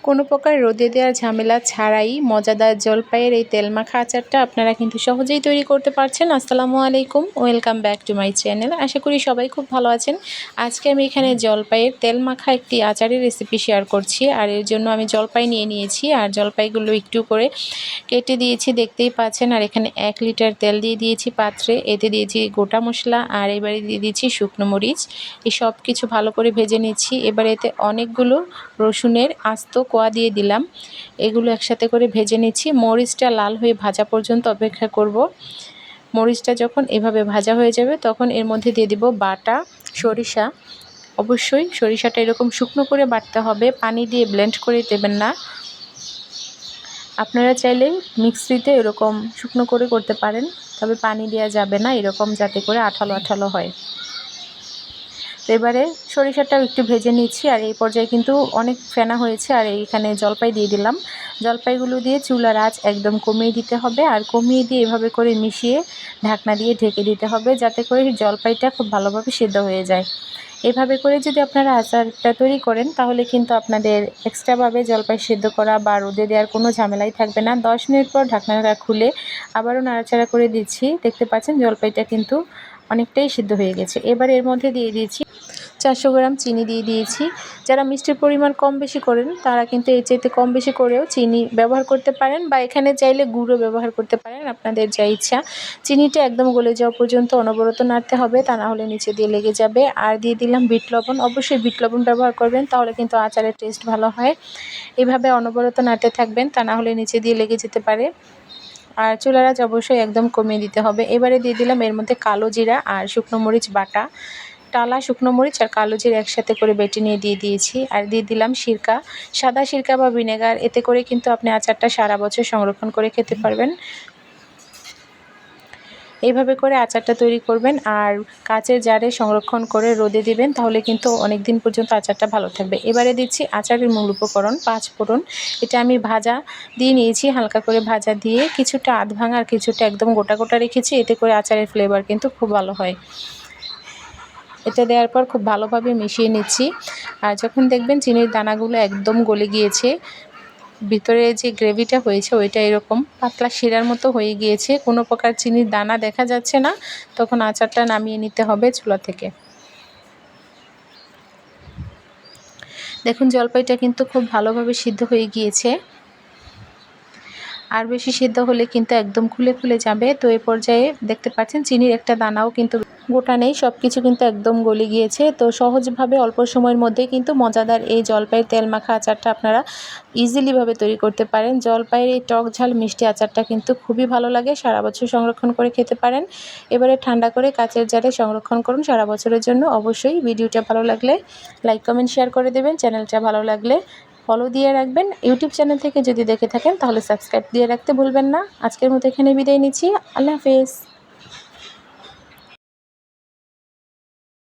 কোনো প্রকার রোদে দেওয়ার ঝামেলা ছাড়াই মজাদার জলপাইয়ের এই তেল মাখা আচারটা আপনারা কিন্তু সহজেই তৈরি করতে পারছেন। আসসালামু আলাইকুম, welcome back to my channel. আশা করি সবাই খুব ভালো আছেন। আজকে আমি এখানে জলপাইয়ের তেল মাখা একটি আচারের রেসিপি শেয়ার করছি। আর এর জন্য আমি জলপাই নিয়ে নিয়েছি, আর জলপাইগুলো একটু করে কেটে দিয়েছি, দেখতেই পাচ্ছেন। আর এখানে 1 লিটার তেল দিয়ে দিয়েছি পাত্রে, এতে দিয়েছি গোটা মশলা, আর এবারে দিয়ে দিয়েছি শুকনো মরিচ। এই সব কিছু ভালো করে ভেজে নিচ্ছি। এবার এতে অনেকগুলো রসুনের আস্ত কোয়া দিয়ে দিলাম, এগুলো একসাথে করে ভেজে নিচ্ছি। মরিচটা লাল হয়ে ভাজা পর্যন্ত অপেক্ষা করব। মরিচটা যখন এভাবে ভাজা হয়ে যাবে তখন এর মধ্যে দিয়ে দিব বাটা সরিষা। অবশ্যই সরিষাটা এরকম শুকনো করে বাটতে হবে, পানি দিয়ে ব্লেন্ড করে দেবেন না। আপনারা চাইলে মিক্সিতে এরকম শুকনো করে করতে পারেন, তবে পানি দেওয়া যাবে না, এরকম যাতে করে আঠালো আঠালো হয়। তো এবারে সরিষাটাও একটু ভেজে নিচ্ছি। আর এই পর্যায়ে কিন্তু অনেক ফেনা হয়েছে। আর এইখানে জলপাই দিয়ে দিলাম। জলপাইগুলো দিয়ে চুলার আঁচ একদম কমিয়ে দিতে হবে, আর কমিয়ে দিয়ে এভাবে করে মিশিয়ে ঢাকনা দিয়ে ঢেকে দিতে হবে, যাতে করে জলপাইটা খুব ভালোভাবে সিদ্ধ হয়ে যায়। এভাবে করে যদি আপনারা আচারটা তৈরি করেন তাহলে কিন্তু আপনাদের এক্সট্রাভাবে জলপাই সিদ্ধ করা বা রোদে দেওয়ার কোনো ঝামেলাই থাকবে না। 10 মিনিট পর ঢাকনাটা খুলে আবারও নাড়াচাড়া করে দিচ্ছি। দেখতে পাচ্ছেন জলপাইটা কিন্তু অনেকটাই সিদ্ধ হয়ে গেছে। এবার এর মধ্যে দিয়ে দিয়েছি 400 গ্রাম চিনি দিয়ে দিয়েছি। যারা মিষ্টির পরিমাণ কম বেশি করেন তারা কিন্তু এর চাইতে কম বেশি করেও চিনি ব্যবহার করতে পারেন, বা এখানে চাইলে গুঁড়ো ব্যবহার করতে পারেন, আপনাদের যা ইচ্ছা। চিনিটা একদম গলে যাওয়া পর্যন্ত অনবরত নাড়তে হবে, তা না হলে নিচে দিয়ে লেগে যাবে। আর দিয়ে দিলাম বিট লবণ। অবশ্যই বিট লবণ ব্যবহার করবেন, তাহলে কিন্তু আচারের টেস্ট ভালো হয়। এভাবে অনবরত নাড়তে থাকবেন, তা না হলে নিচে দিয়ে লেগে যেতে পারে। আর চুলার আঁচ অবশ্যই একদম কমিয়ে দিতে হবে। এবারে দিয়ে দিলাম এর মধ্যে কালো জিরা আর শুকনো মরিচ বাটা। টালা শুকনো মরিচ আর কালো জিরা একসাথে করে বেটে নিয়ে দিয়ে দিয়েছি। আর দিয়ে দিলাম সিরকা, সাদা সিরকা বা ভিনেগার। এতে করে কিন্তু আপনি আচারটা সারা বছর সংরক্ষণ করে খেতে পারবেন। এইভাবে করে আচারটা তৈরি করবেন, আর কাচের জারে সংরক্ষণ করে রোদে দিবেন, তাহলে কিন্তু অনেক দিন পর্যন্ত আচারটা ভালো থাকবে। এবারে দিচ্ছি আচারের মূল উপকরণ 5 ফোড়ন। এটা আমি ভাজা দিয়ে নিয়েছি, হালকা করে ভাজা দিয়ে কিছুটা আধ ভাঙা আর কিছুটা একদম গোটা গোটা রেখেছি। এতে করে আচারের ফ্লেভার কিন্তু খুব ভালো হয়। এটা দেওয়ার পর খুব ভালোভাবে মিশিয়ে নিচ্ছি। আর যখন দেখবেন চিনির দানাগুলো একদম গলে গিয়েছে, ভিতরে যে গ্রেভিটা হয়েছে ওইটা এরকম পাতলা শিরার মতো হয়ে গিয়েছে, কোনো প্রকার চিনির দানা দেখা যাচ্ছে না, তখন আচারটা নামিয়ে নিতে হবে চুলা থেকে। দেখুন জলপাইটা কিন্তু খুব ভালোভাবে সিদ্ধ হয়ে গিয়েছে। আর বেশি সিদ্ধ হলে কিন্তু একদম খুলে খুলে যাবে। তো এই পর্যায়ে দেখতে পাচ্ছেন চিনির একটা দানাও কিন্তু গোটা নেই, সব কিছু কিন্তু একদম গলে গিয়েছে। তো সহজভাবে অল্প সময়ের মধ্যে কিন্তু মজাদার এই জলপাইয়ের তেল মাখা আচারটা আপনারা ইজিলিভাবে তৈরি করতে পারেন। জলপাইয়ের এই টক ঝাল মিষ্টি আচারটা কিন্তু খুবই ভালো লাগে, সারা বছর সংরক্ষণ করে খেতে পারেন। এবারে ঠান্ডা করে কাচের জারে সংরক্ষণ করুন সারা বছরের জন্য। অবশ্যই ভিডিওটা ভালো লাগলে লাইক কমেন্ট শেয়ার করে দেবেন, চ্যানেলটা ভালো লাগলে ফলো দিয়ে রাখবেন। ইউটিউব চ্যানেল থেকে যদি দেখে থাকেন তাহলে সাবস্ক্রাইব দিয়ে রাখতে ভুলবেন না। আজকের মতো এখানে বিদায় নিচ্ছি। আল্লাহ হাফেজ।